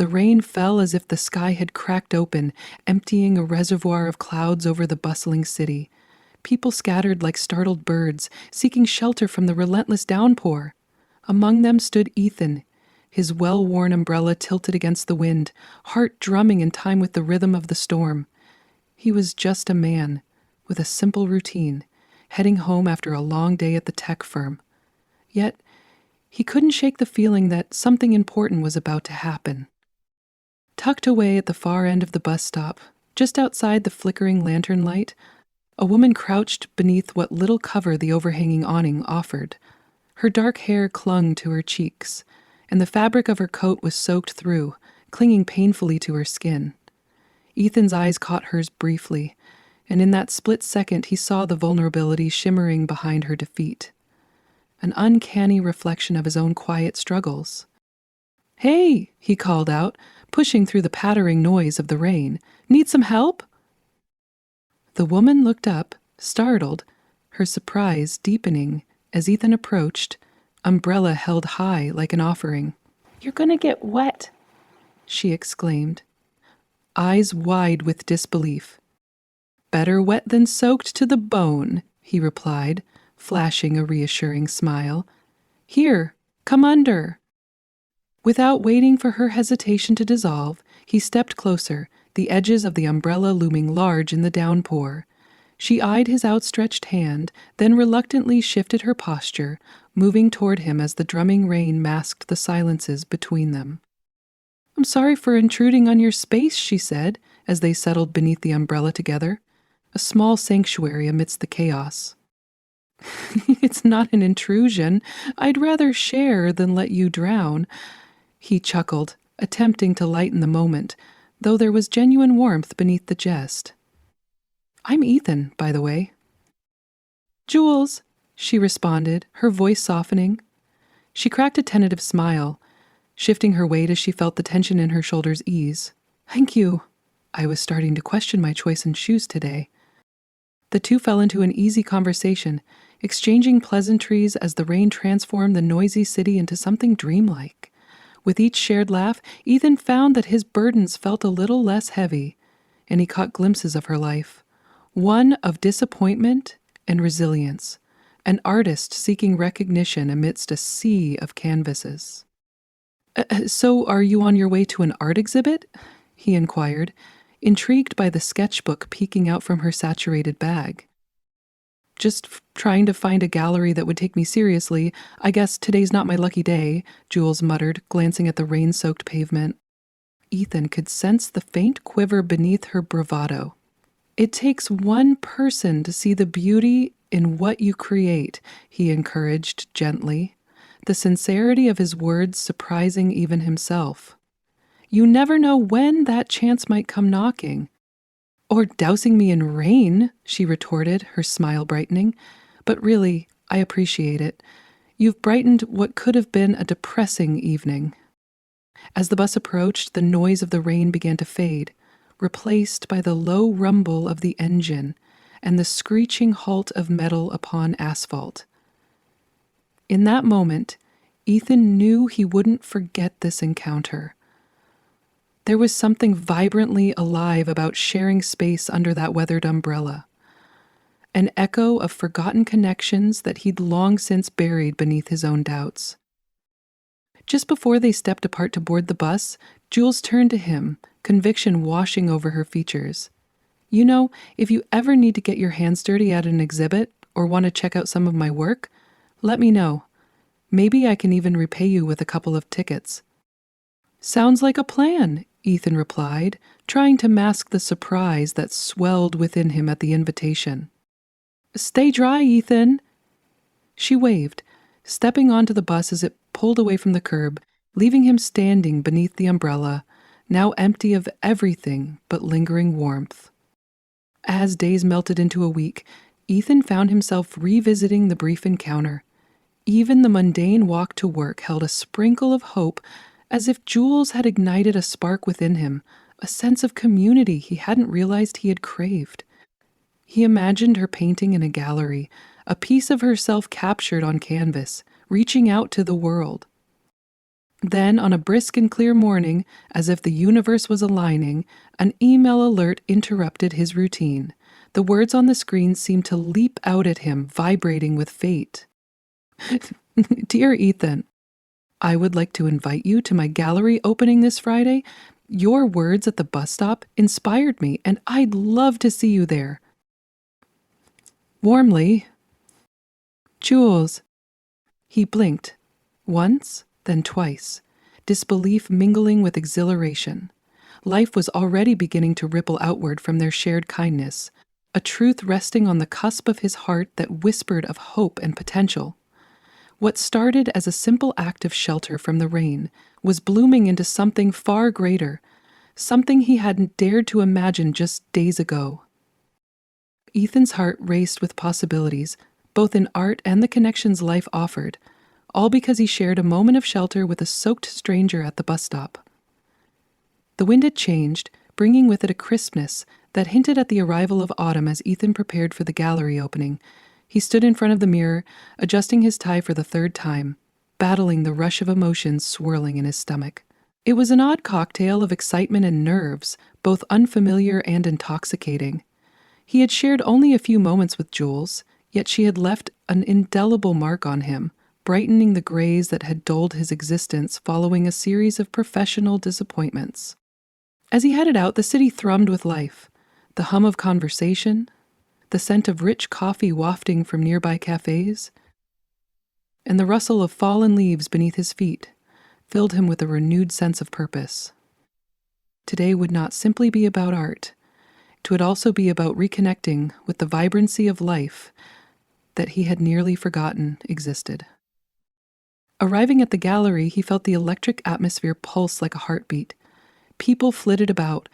The rain fell as if the sky had cracked open, emptying a reservoir of clouds over the bustling city. People scattered like startled birds, seeking shelter from the relentless downpour. Among them stood Ethan, his well-worn umbrella tilted against the wind, heart drumming in time with the rhythm of the storm. He was just a man, with a simple routine, heading home after a long day at the tech firm. Yet, he couldn't shake the feeling that something important was about to happen. Tucked away at the far end of the bus stop, just outside the flickering lantern light, a woman crouched beneath what little cover the overhanging awning offered. Her dark hair clung to her cheeks, and the fabric of her coat was soaked through, clinging painfully to her skin. Ethan's eyes caught hers briefly, and in that split second he saw the vulnerability shimmering behind her defeat. An uncanny reflection of his own quiet struggles. "Hey," he called out, pushing through the pattering noise of the rain. "Need some help?" The woman looked up, startled, her surprise deepening as Ethan approached, umbrella held high like an offering. "You're gonna get wet," she exclaimed, eyes wide with disbelief. "Better wet than soaked to the bone," he replied, flashing a reassuring smile. "Here, come under." Without waiting for her hesitation to dissolve, he stepped closer, the edges of the umbrella looming large in the downpour. She eyed his outstretched hand, then reluctantly shifted her posture, moving toward him as the drumming rain masked the silences between them. "I'm sorry for intruding on your space," she said, as they settled beneath the umbrella together, a small sanctuary amidst the chaos. "It's not an intrusion. I'd rather share than let you drown," he chuckled, attempting to lighten the moment, though there was genuine warmth beneath the jest. "I'm Ethan, by the way." "Jules," she responded, her voice softening. She cracked a tentative smile, shifting her weight as she felt the tension in her shoulders ease. "Thank you." I was starting to question my choice in shoes today. The two fell into an easy conversation, exchanging pleasantries as the rain transformed the noisy city into something dreamlike. With each shared laugh, Ethan found that his burdens felt a little less heavy, and he caught glimpses of her life. One of disappointment and resilience, an artist seeking recognition amidst a sea of canvases. So are you on your way to an art exhibit?" he inquired, intrigued by the sketchbook peeking out from her saturated bag. "Just trying to find a gallery that would take me seriously. I guess today's not my lucky day," Jules muttered, glancing at the rain-soaked pavement. Ethan could sense the faint quiver beneath her bravado. "It takes one person to see the beauty in what you create," he encouraged gently, the sincerity of his words surprising even himself. "You never know when that chance might come knocking." "Or dousing me in rain," she retorted, her smile brightening. "But really, I appreciate it. You've brightened what could have been a depressing evening." As the bus approached, the noise of the rain began to fade, replaced by the low rumble of the engine and the screeching halt of metal upon asphalt. In that moment, Ethan knew he wouldn't forget this encounter. There was something vibrantly alive about sharing space under that weathered umbrella, an echo of forgotten connections that he'd long since buried beneath his own doubts. Just before they stepped apart to board the bus, Jules turned to him, conviction washing over her features. "You know, if you ever need to get your hands dirty at an exhibit or want to check out some of my work, let me know. Maybe I can even repay you with a couple of tickets." "Sounds like a plan," Ethan replied, trying to mask the surprise that swelled within him at the invitation. "Stay dry, Ethan." She waved, stepping onto the bus as it pulled away from the curb, leaving him standing beneath the umbrella, now empty of everything but lingering warmth. As days melted into a week, Ethan found himself revisiting the brief encounter. Even the mundane walk to work held a sprinkle of hope, as if Jules had ignited a spark within him, a sense of community he hadn't realized he had craved. He imagined her painting in a gallery, a piece of herself captured on canvas, reaching out to the world. Then, on a brisk and clear morning, as if the universe was aligning, an email alert interrupted his routine. The words on the screen seemed to leap out at him, vibrating with fate. Dear Ethan, I would like to invite you to my gallery opening this Friday. Your words at the bus stop inspired me, and I'd love to see you there. Warmly, Jules. He blinked, once, then twice, disbelief mingling with exhilaration. Life was already beginning to ripple outward from their shared kindness, a truth resting on the cusp of his heart that whispered of hope and potential. What started as a simple act of shelter from the rain was blooming into something far greater, something he hadn't dared to imagine just days ago. Ethan's heart raced with possibilities, both in art and the connections life offered, all because he shared a moment of shelter with a soaked stranger at the bus stop. The wind had changed, bringing with it a crispness that hinted at the arrival of autumn as Ethan prepared for the gallery opening. He stood in front of the mirror, adjusting his tie for the third time, battling the rush of emotions swirling in his stomach. It was an odd cocktail of excitement and nerves, both unfamiliar and intoxicating. He had shared only a few moments with Jules, yet she had left an indelible mark on him, brightening the grays that had dulled his existence following a series of professional disappointments. As he headed out, the city thrummed with life. The hum of conversation, the scent of rich coffee wafting from nearby cafes, and the rustle of fallen leaves beneath his feet filled him with a renewed sense of purpose. Today would not simply be about art. It would also be about reconnecting with the vibrancy of life that he had nearly forgotten existed. Arriving at the gallery, he felt the electric atmosphere pulse like a heartbeat. People flitted about,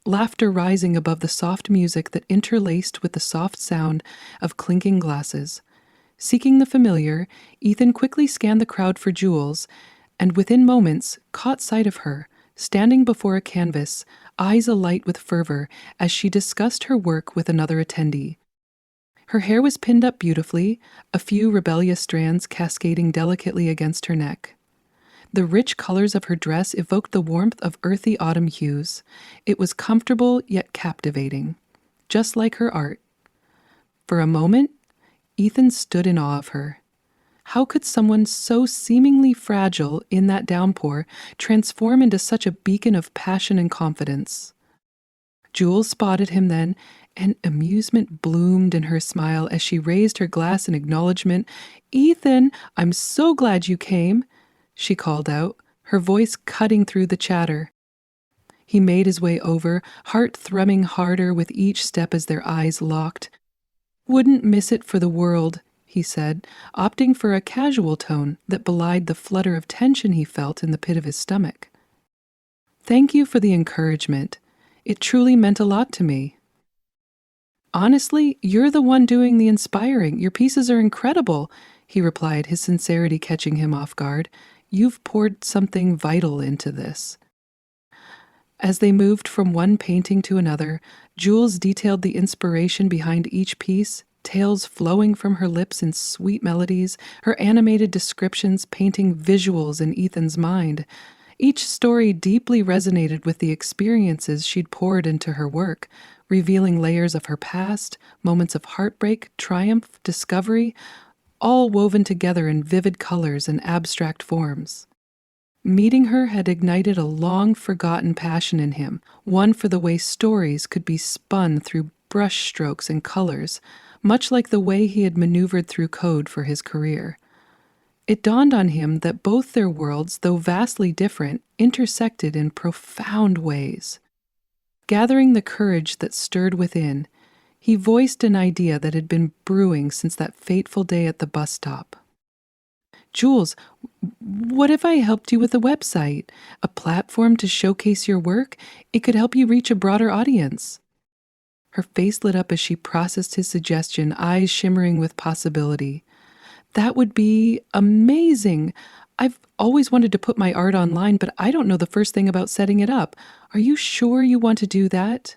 laughter rising above the soft music that interlaced with the soft sound of clinking glasses. Seeking the familiar, Ethan quickly scanned the crowd for Jules, and within moments caught sight of her, standing before a canvas, eyes alight with fervor as she discussed her work with another attendee. Her hair was pinned up beautifully, a few rebellious strands cascading delicately against her neck. The rich colors of her dress evoked the warmth of earthy autumn hues. It was comfortable yet captivating, just like her art. For a moment, Ethan stood in awe of her. How could someone so seemingly fragile in that downpour transform into such a beacon of passion and confidence? Jules spotted him then, and amusement bloomed in her smile as she raised her glass in acknowledgement. "Ethan, I'm so glad you came," she called out, her voice cutting through the chatter. He made his way over, heart thrumming harder with each step as their eyes locked. "Wouldn't miss it for the world," he said, opting for a casual tone that belied the flutter of tension he felt in the pit of his stomach. "Thank you for the encouragement. It truly meant a lot to me." "Honestly, you're the one doing the inspiring. Your pieces are incredible," he replied, his sincerity catching him off guard. "You've poured something vital into this." As they moved from one painting to another, Jules detailed the inspiration behind each piece, tales flowing from her lips in sweet melodies, her animated descriptions painting visuals in Ethan's mind. Each story deeply resonated with the experiences she'd poured into her work, revealing layers of her past, moments of heartbreak, triumph, discovery, all woven together in vivid colors and abstract forms. Meeting her had ignited a long-forgotten passion in him, one for the way stories could be spun through brushstrokes and colors, much like the way he had maneuvered through code for his career. It dawned on him that both their worlds, though vastly different, intersected in profound ways. Gathering the courage that stirred within, he voiced an idea that had been brewing since that fateful day at the bus stop. "Jules, what if I helped you with a website, a platform to showcase your work? It could help you reach a broader audience." Her face lit up as she processed his suggestion, eyes shimmering with possibility. "That would be amazing. I've always wanted to put my art online, but I don't know the first thing about setting it up. Are you sure you want to do that?"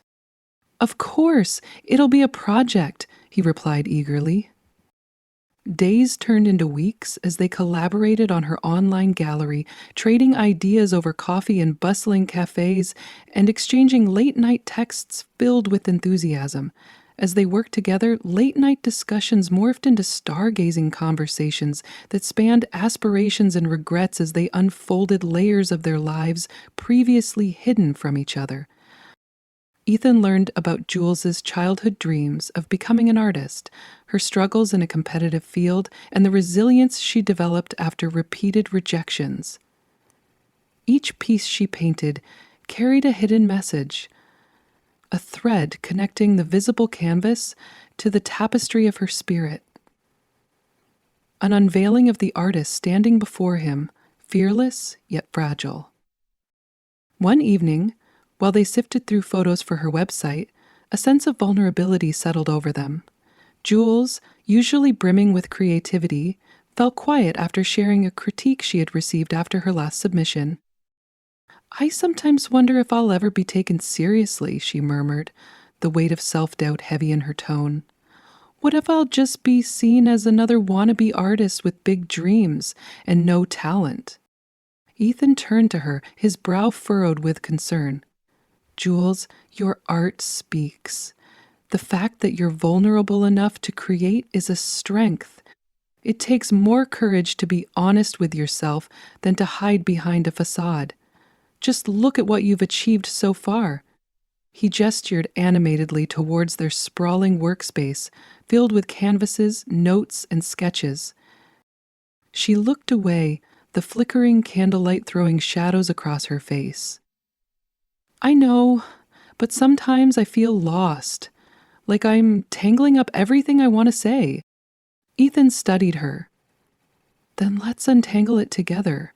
"Of course. It'll be a project," he replied eagerly. Days turned into weeks as they collaborated on her online gallery, trading ideas over coffee in bustling cafes and exchanging late-night texts filled with enthusiasm. As they worked together, late-night discussions morphed into stargazing conversations that spanned aspirations and regrets as they unfolded layers of their lives previously hidden from each other. Ethan learned about Jules's childhood dreams of becoming an artist, her struggles in a competitive field, and the resilience she developed after repeated rejections. Each piece she painted carried a hidden message, a thread connecting the visible canvas to the tapestry of her spirit. An unveiling of the artist standing before him, fearless yet fragile. One evening, while they sifted through photos for her website, a sense of vulnerability settled over them. Jules, usually brimming with creativity, fell quiet after sharing a critique she had received after her last submission. "I sometimes wonder if I'll ever be taken seriously," she murmured, the weight of self-doubt heavy in her tone. "What if I'll just be seen as another wannabe artist with big dreams and no talent?" Ethan turned to her, his brow furrowed with concern. "Jules, your art speaks. The fact that you're vulnerable enough to create is a strength. It takes more courage to be honest with yourself than to hide behind a facade. Just look at what you've achieved so far." He gestured animatedly towards their sprawling workspace, filled with canvases, notes, and sketches. She looked away, the flickering candlelight throwing shadows across her face. "I know, but sometimes I feel lost, like I'm tangling up everything I want to say." Ethan studied her. "Then let's untangle it together.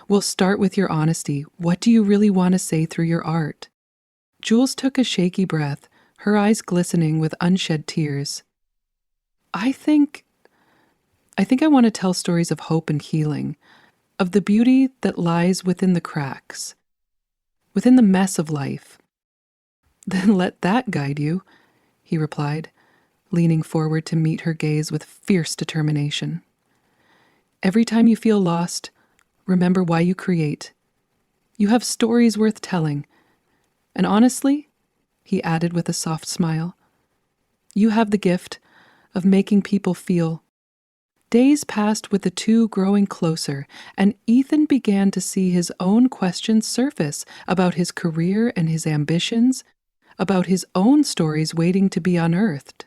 We'll start with your honesty. What do you really want to say through your art?" Jules took a shaky breath, her eyes glistening with unshed tears. I think I want to tell stories of hope and healing, of the beauty that lies within the cracks, within the mess of life." "Then let that guide you," he replied, leaning forward to meet her gaze with fierce determination. "Every time you feel lost, remember why you create. You have stories worth telling. And honestly," he added with a soft smile, "you have the gift of making people feel." Days passed with the two growing closer, and Ethan began to see his own questions surface about his career and his ambitions, about his own stories waiting to be unearthed.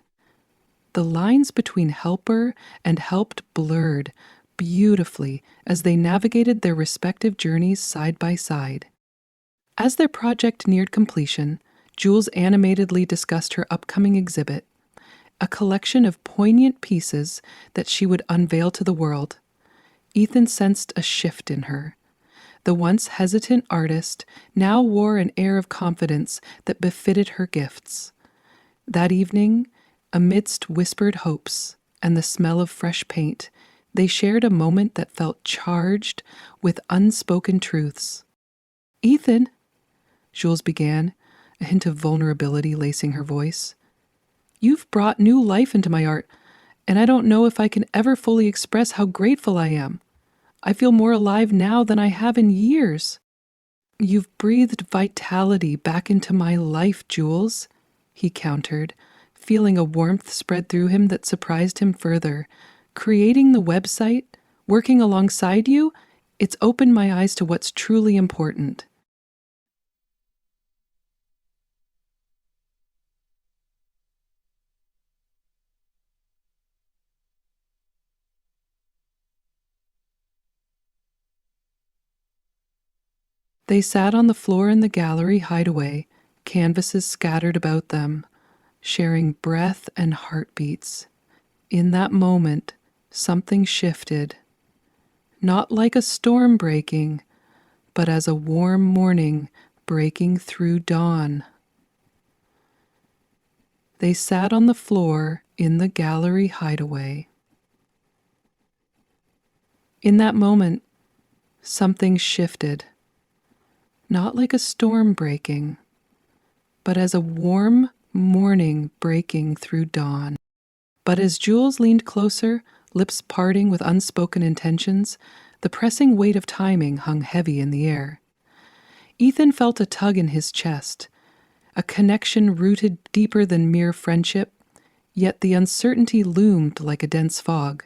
The lines between helper and helped blurred beautifully as they navigated their respective journeys side by side. As their project neared completion, Jules animatedly discussed her upcoming exhibit, a collection of poignant pieces that she would unveil to the world. Ethan sensed a shift in her. The once hesitant artist now wore an air of confidence that befitted her gifts. That evening, amidst whispered hopes and the smell of fresh paint, they shared a moment that felt charged with unspoken truths. "Ethan," Jules began, a hint of vulnerability lacing her voice, "you've brought new life into my art, and I don't know if I can ever fully express how grateful I am. I feel more alive now than I have in years." "You've breathed vitality back into my life, Jules," he countered, feeling a warmth spread through him that surprised him further. "Creating the website, working alongside you, it's opened my eyes to what's truly important." They sat on the floor in the gallery hideaway, canvases scattered about them, sharing breath and heartbeats. In that moment, something shifted, not like a storm breaking, but as a warm morning breaking through dawn. They sat on the floor in the gallery hideaway. In that moment, something shifted, not like a storm breaking, but as a warm morning breaking through dawn. But as Jules leaned closer, lips parting with unspoken intentions, the pressing weight of timing hung heavy in the air. Ethan felt a tug in his chest, a connection rooted deeper than mere friendship, yet the uncertainty loomed like a dense fog.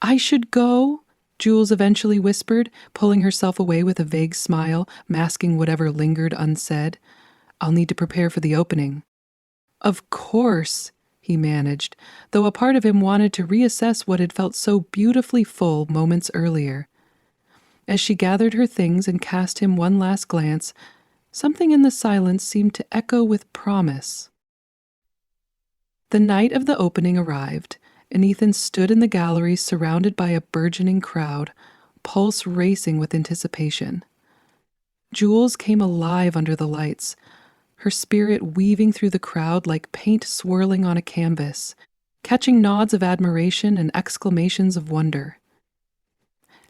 "I should go," Jules eventually whispered, pulling herself away with a vague smile, masking whatever lingered unsaid. "I'll need to prepare for the opening." "Of course," he managed, though a part of him wanted to reassess what had felt so beautifully full moments earlier. As she gathered her things and cast him one last glance, something in the silence seemed to echo with promise. The night of the opening arrived, and Ethan stood in the gallery surrounded by a burgeoning crowd, pulse racing with anticipation. Jules came alive under the lights, her spirit weaving through the crowd like paint swirling on a canvas, catching nods of admiration and exclamations of wonder.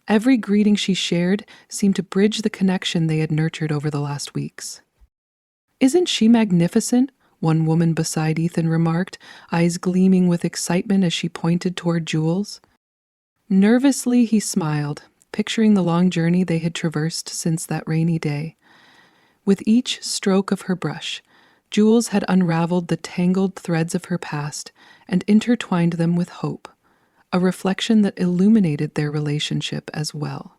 Every greeting she shared seemed to bridge the connection they had nurtured over the last weeks. "Isn't she magnificent?" one woman beside Ethan remarked, eyes gleaming with excitement as she pointed toward Jules. Nervously, he smiled, picturing the long journey they had traversed since that rainy day. With each stroke of her brush, Jules had unraveled the tangled threads of her past and intertwined them with hope, a reflection that illuminated their relationship as well.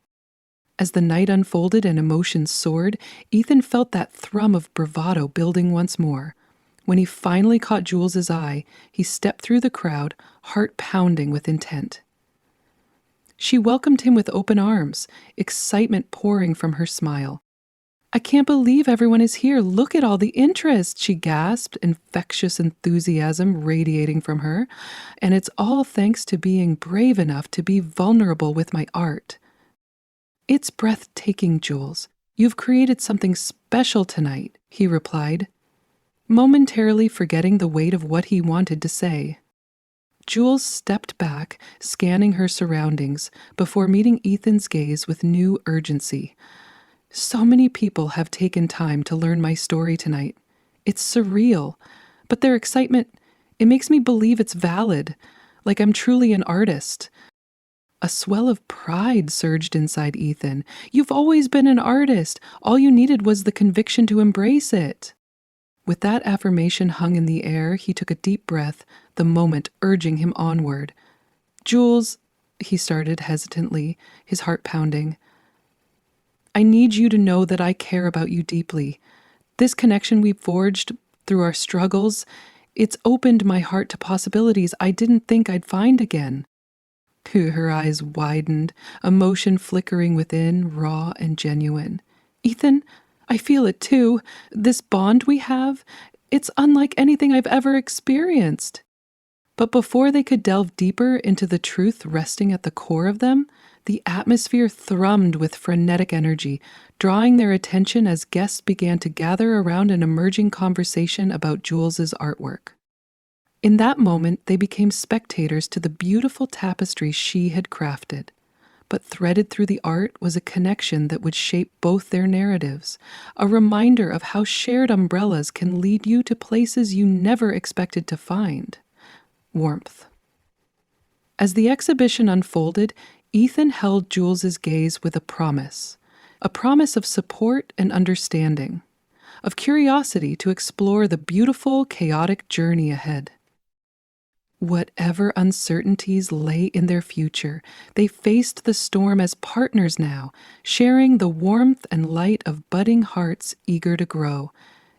As the night unfolded and emotions soared, Ethan felt that thrum of bravado building once more. When he finally caught Jules's eye, he stepped through the crowd, heart pounding with intent. She welcomed him with open arms, excitement pouring from her smile. "I can't believe everyone is here. Look at all the interest," she gasped, infectious enthusiasm radiating from her. "And it's all thanks to being brave enough to be vulnerable with my art." "It's breathtaking, Jules. You've created something special tonight," he replied, momentarily forgetting the weight of what he wanted to say. Jules stepped back, scanning her surroundings, before meeting Ethan's gaze with new urgency. "So many people have taken time to learn my story tonight. It's surreal, but their excitement, it makes me believe it's valid, like I'm truly an artist." A swell of pride surged inside Ethan. "You've always been an artist. All you needed was the conviction to embrace it." With that affirmation hung in the air, he took a deep breath, the moment urging him onward. "Jules," he started hesitantly, his heart pounding, "I need you to know that I care about you deeply. This connection we've forged through our struggles, it's opened my heart to possibilities I didn't think I'd find again." Her eyes widened, emotion flickering within, raw and genuine. "Ethan, I feel it too. This bond we have, it's unlike anything I've ever experienced." But before they could delve deeper into the truth resting at the core of them, the atmosphere thrummed with frenetic energy, drawing their attention as guests began to gather around an emerging conversation about Jules's artwork. In that moment, they became spectators to the beautiful tapestry she had crafted. But threaded through the art was a connection that would shape both their narratives, a reminder of how shared umbrellas can lead you to places you never expected to find. Warmth. As the exhibition unfolded, Ethan held Jules's gaze with a promise of support and understanding, of curiosity to explore the beautiful, chaotic journey ahead. Whatever uncertainties lay in their future, they faced the storm as partners now, sharing the warmth and light of budding hearts eager to grow.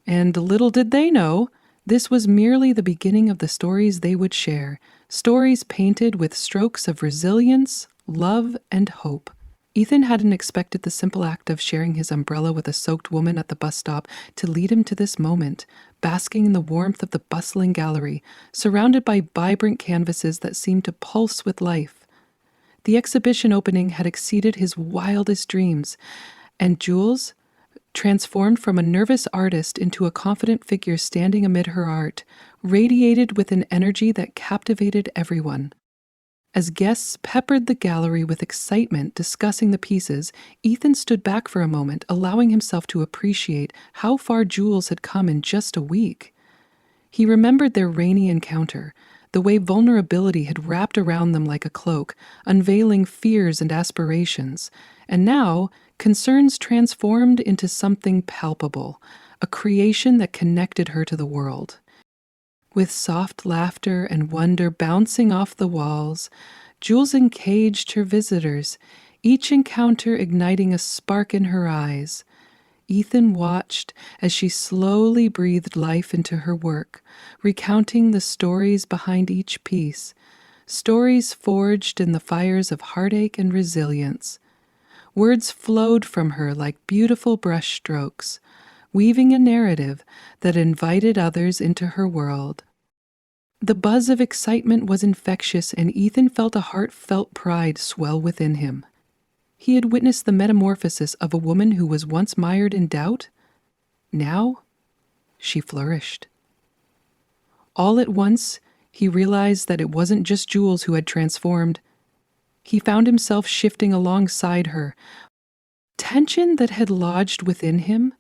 And little did they know, this was merely the beginning of the stories they would share, stories painted with strokes of resilience, love, and hope. Ethan hadn't expected the simple act of sharing his umbrella with a soaked woman at the bus stop to lead him to this moment, basking in the warmth of the bustling gallery, surrounded by vibrant canvases that seemed to pulse with life. The exhibition opening had exceeded his wildest dreams, and Jules, transformed from a nervous artist into a confident figure standing amid her art, radiated with an energy that captivated everyone. As guests peppered the gallery with excitement discussing the pieces, Ethan stood back for a moment, allowing himself to appreciate how far Jules had come in just a week. He remembered their rainy encounter, the way vulnerability had wrapped around them like a cloak, unveiling fears and aspirations. And now, concerns transformed into something palpable, a creation that connected her to the world. With soft laughter and wonder bouncing off the walls, Jules engaged her visitors, each encounter igniting a spark in her eyes. Ethan watched as she slowly breathed life into her work, recounting the stories behind each piece, stories forged in the fires of heartache and resilience. Words flowed from her like beautiful brushstrokes, weaving a narrative that invited others into her world. The buzz of excitement was infectious, and Ethan felt a heartfelt pride swell within him. He had witnessed the metamorphosis of a woman who was once mired in doubt. Now, she flourished. All at once, he realized that it wasn't just Jules who had transformed. He found himself shifting alongside her. Tension that had lodged within him,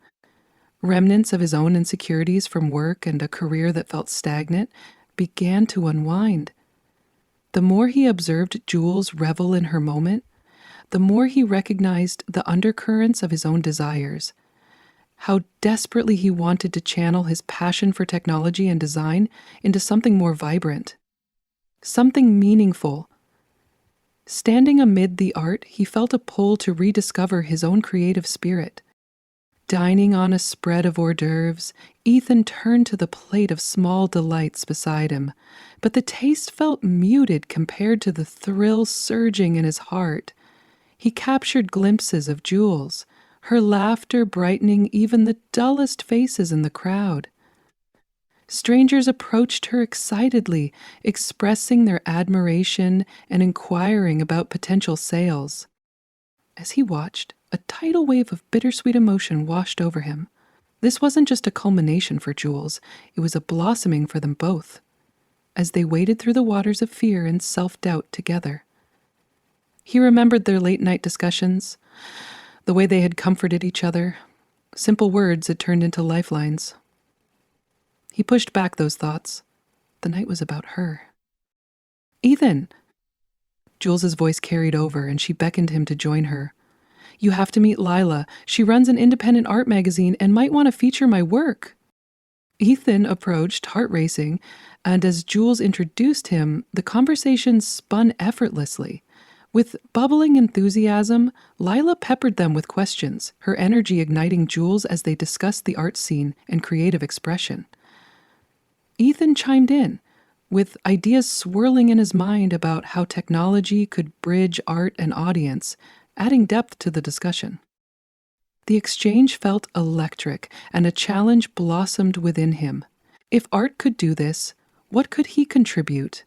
remnants of his own insecurities from work and a career that felt stagnant, began to unwind. The more he observed Jules revel in her moment, the more he recognized the undercurrents of his own desires, how desperately he wanted to channel his passion for technology and design into something more vibrant, something meaningful. Standing amid the art, he felt a pull to rediscover his own creative spirit. Dining on a spread of hors d'oeuvres, Ethan turned to the plate of small delights beside him, but the taste felt muted compared to the thrill surging in his heart. He captured glimpses of Jules, her laughter brightening even the dullest faces in the crowd. Strangers approached her excitedly, expressing their admiration and inquiring about potential sales. As he watched, a tidal wave of bittersweet emotion washed over him. This wasn't just a culmination for Jules, it was a blossoming for them both, as they waded through the waters of fear and self-doubt together. He remembered their late-night discussions, the way they had comforted each other. Simple words had turned into lifelines. He pushed back those thoughts. The night was about her. "Ethan!" Jules's voice carried over, and she beckoned him to join her. "You have to meet Lila. She runs an independent art magazine and might want to feature my work." Ethan approached, heart racing, and as Jules introduced him, the conversation spun effortlessly. With bubbling enthusiasm, Lila peppered them with questions, her energy igniting Jules as they discussed the art scene and creative expression. Ethan chimed in, with ideas swirling in his mind about how technology could bridge art and audience, adding depth to the discussion. The exchange felt electric, and a challenge blossomed within him. If art could do this, what could he contribute?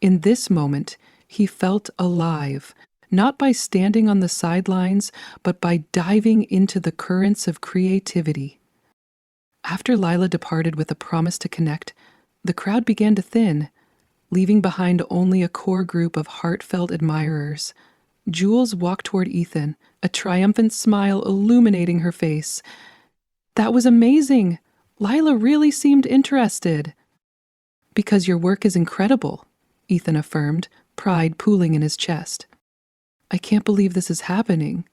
In this moment, he felt alive, not by standing on the sidelines, but by diving into the currents of creativity. After Lila departed with a promise to connect, the crowd began to thin, leaving behind only a core group of heartfelt admirers. Jules walked toward Ethan, a triumphant smile illuminating her face. "That was amazing! Lila really seemed interested." "Because your work is incredible," Ethan affirmed, pride pooling in his chest. "I can't believe this is happening,"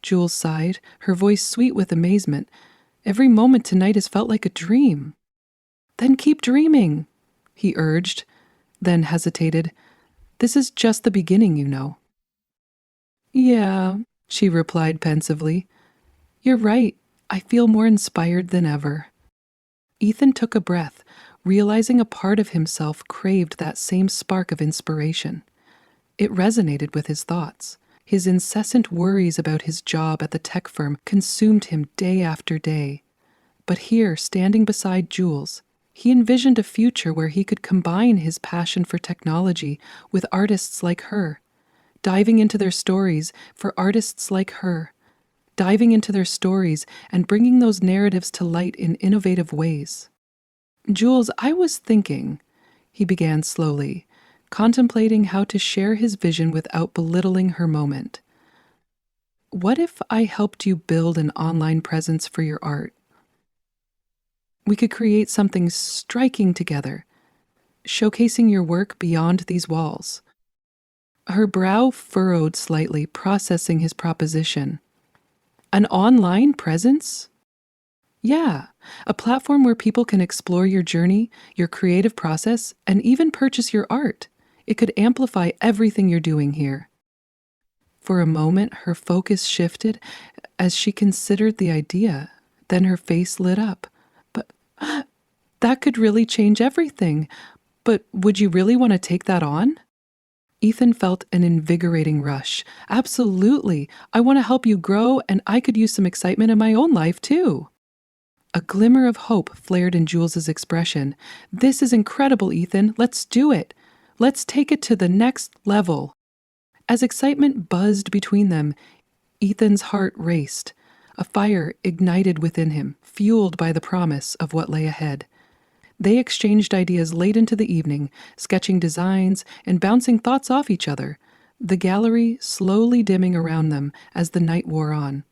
Jules sighed, her voice sweet with amazement. "Every moment tonight has felt like a dream." "Then keep dreaming," he urged, then hesitated. "This is just the beginning, you know." "Yeah," she replied pensively. "You're right. I feel more inspired than ever." Ethan took a breath, realizing a part of himself craved that same spark of inspiration. It resonated with his thoughts. His incessant worries about his job at the tech firm consumed him day after day. But here, standing beside Jules, he envisioned a future where he could combine his passion for technology with artists like her, diving into their stories for artists like her, diving into their stories and bringing those narratives to light in innovative ways. "Jules, I was thinking," he began slowly, contemplating how to share his vision without belittling her moment. "What if I helped you build an online presence for your art? We could create something striking together, showcasing your work beyond these walls. Her brow furrowed slightly, processing his proposition. An online presence? Yeah, a platform where people can explore your journey, your creative process, and even purchase your art. It could amplify everything you're doing here. For a moment, her focus shifted as she considered the idea. Then her face lit up. But that could really change everything. But would you really want to take that on? Ethan felt an invigorating rush. Absolutely. I want to help you grow, and I could use some excitement in my own life, too. A glimmer of hope flared in Jules's expression. This is incredible, Ethan. Let's do it. Let's take it to the next level. As excitement buzzed between them, Ethan's heart raced. A fire ignited within him, fueled by the promise of what lay ahead. They exchanged ideas late into the evening, sketching designs and bouncing thoughts off each other, the gallery slowly dimming around them as the night wore on.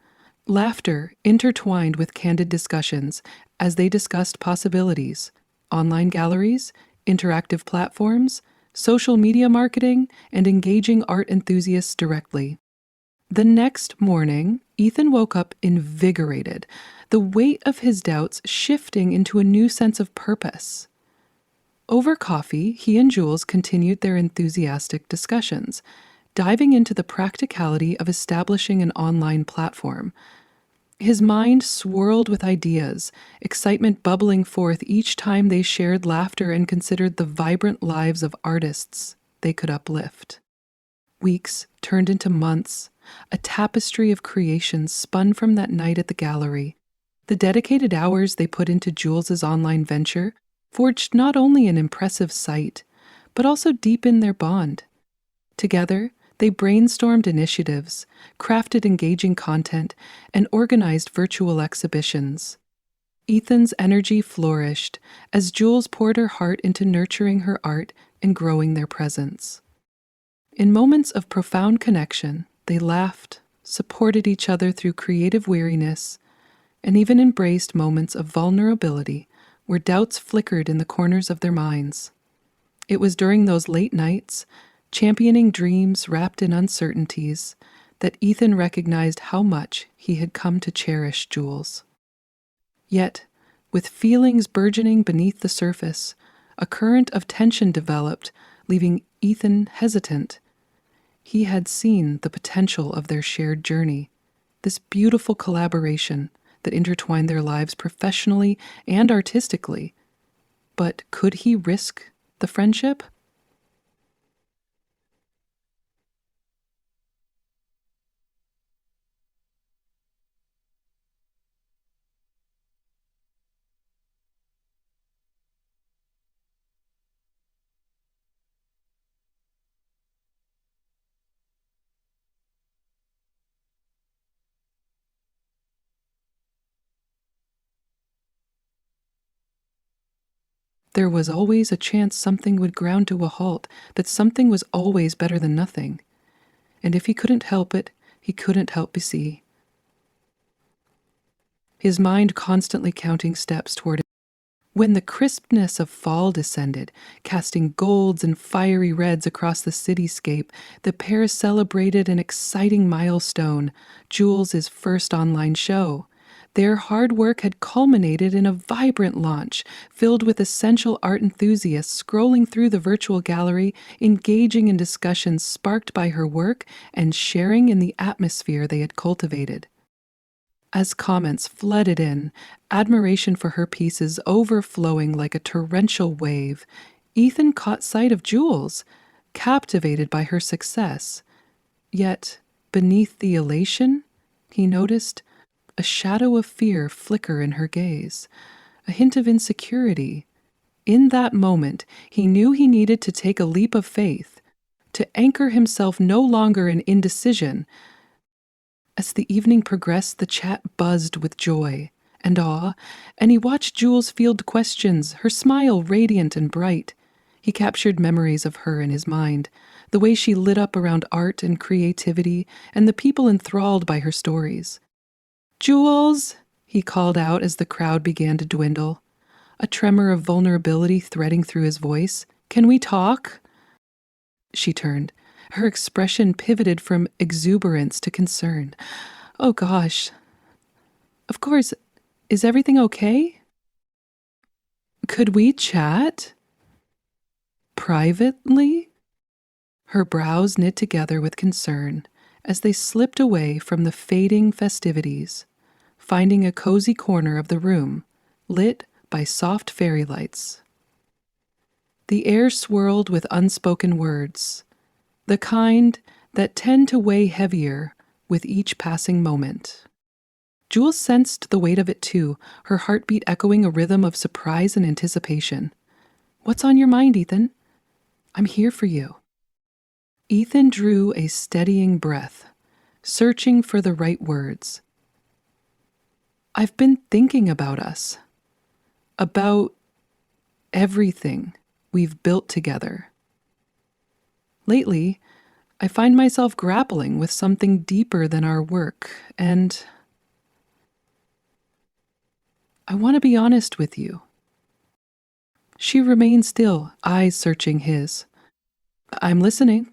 Laughter intertwined with candid discussions as they discussed possibilities: online galleries, interactive platforms, social media marketing, and engaging art enthusiasts directly. The next morning, Ethan woke up invigorated, the weight of his doubts shifting into a new sense of purpose. Over coffee, he and Jules continued their enthusiastic discussions, diving into the practicality of establishing an online platform. His mind swirled with ideas, excitement bubbling forth each time they shared laughter and considered the vibrant lives of artists they could uplift. Weeks turned into months, a tapestry of creations spun from that night at the gallery. The dedicated hours they put into Jules's online venture forged not only an impressive site, but also deepened their bond. Together, they brainstormed initiatives, crafted engaging content, and organized virtual exhibitions. Ethan's energy flourished as Jules poured her heart into nurturing her art and growing their presence. In moments of profound connection, they laughed, supported each other through creative weariness, and even embraced moments of vulnerability where doubts flickered in the corners of their minds. It was during those late nights, championing dreams wrapped in uncertainties, that Ethan recognized how much he had come to cherish Jules. Yet, with feelings burgeoning beneath the surface, a current of tension developed, leaving Ethan hesitant. He had seen the potential of their shared journey, this beautiful collaboration that intertwined their lives professionally and artistically. But could he risk the friendship? There was always a chance something would ground to a halt, that something was always better than nothing. And if he couldn't help it, he couldn't help but see. His mind constantly counting steps toward it. When the crispness of fall descended, casting golds and fiery reds across the cityscape, the pair celebrated an exciting milestone, Jules' first online show. Their hard work had culminated in a vibrant launch, filled with essential art enthusiasts scrolling through the virtual gallery, engaging in discussions sparked by her work and sharing in the atmosphere they had cultivated. As comments flooded in, admiration for her pieces overflowing like a torrential wave, Ethan caught sight of Jules, captivated by her success. Yet, beneath the elation, he noticed a shadow of fear flicker in her gaze, a hint of insecurity. In that moment, he knew he needed to take a leap of faith, to anchor himself no longer in indecision. As the evening progressed, the chat buzzed with joy and awe, and he watched Jules field questions, her smile radiant and bright. He captured memories of her in his mind, the way she lit up around art and creativity, and the people enthralled by her stories. "Jules," he called out as the crowd began to dwindle, a tremor of vulnerability threading through his voice. Can we talk? She turned. Her expression pivoted from exuberance to concern. Oh gosh. Of course. Is everything okay? Could we chat? Privately? Her brows knit together with concern as they slipped away from the fading festivities, finding a cozy corner of the room, lit by soft fairy lights. The air swirled with unspoken words, the kind that tend to weigh heavier with each passing moment. Jules sensed the weight of it too, her heartbeat echoing a rhythm of surprise and anticipation. What's on your mind, Ethan? I'm here for you. Ethan drew a steadying breath, searching for the right words. I've been thinking about us, about everything we've built together. Lately, I find myself grappling with something deeper than our work, and I want to be honest with you. She remained still, eyes searching his. I'm listening.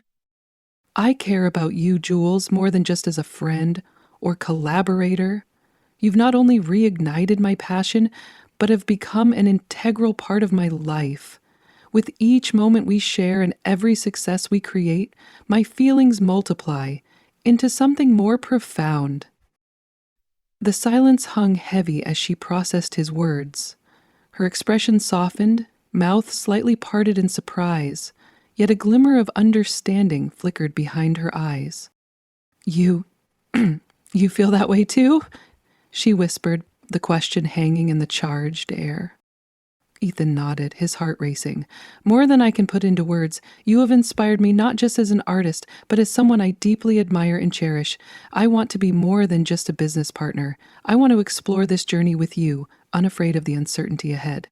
I care about you, Jules, more than just as a friend or collaborator. You've not only reignited my passion, but have become an integral part of my life. With each moment we share and every success we create, my feelings multiply into something more profound. The silence hung heavy as she processed his words. Her expression softened, mouth slightly parted in surprise, yet a glimmer of understanding flickered behind her eyes. You feel that way too? She whispered, the question hanging in the charged air. Ethan nodded, his heart racing. More than I can put into words, you have inspired me not just as an artist, but as someone I deeply admire and cherish. I want to be more than just a business partner. I want to explore this journey with you, unafraid of the uncertainty ahead.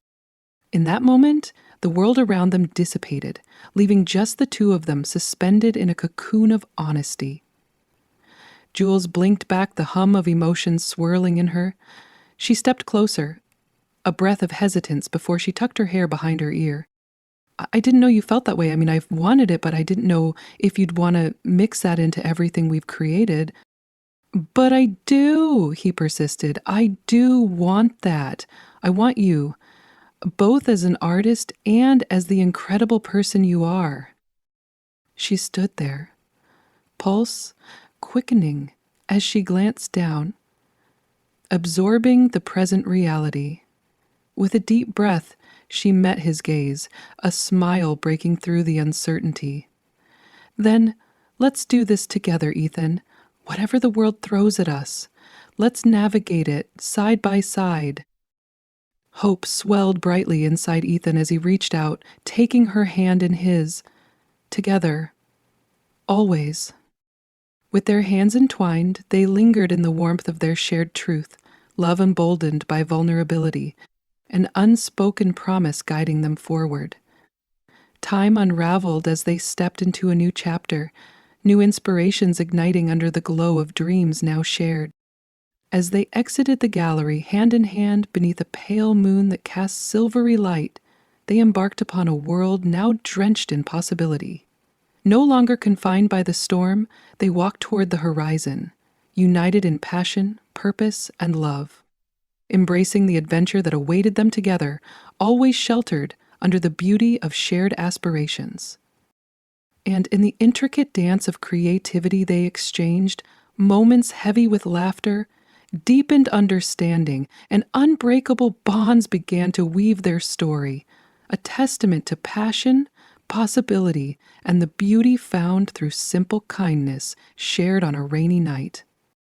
In that moment, the world around them dissipated, leaving just the two of them suspended in a cocoon of honesty. Jules blinked back the hum of emotions swirling in her. She stepped closer, a breath of hesitance before she tucked her hair behind her ear. I didn't know you felt that way. I mean, I've wanted it, but I didn't know if you'd want to mix that into everything we've created. But I do, he persisted. I do want that. I want you, both as an artist and as the incredible person you are. She stood there, pulse quickening as she glanced down, absorbing the present reality. With a deep breath, she met his gaze, a smile breaking through the uncertainty. Then, let's do this together, Ethan. Whatever the world throws at us, let's navigate it side by side. Hope swelled brightly inside Ethan as he reached out, taking her hand in his. Together. Always. With their hands entwined, they lingered in the warmth of their shared truth, love emboldened by vulnerability, an unspoken promise guiding them forward. Time unraveled as they stepped into a new chapter, new inspirations igniting under the glow of dreams now shared. As they exited the gallery, hand in hand beneath a pale moon that cast silvery light, they embarked upon a world now drenched in possibility. No longer confined by the storm, they walked toward the horizon, united in passion, purpose, and love, embracing the adventure that awaited them together, always sheltered under the beauty of shared aspirations. And in the intricate dance of creativity they exchanged, moments heavy with laughter, deepened understanding, and unbreakable bonds began to weave their story, a testament to passion, possibility, and the beauty found through simple kindness shared on a rainy night.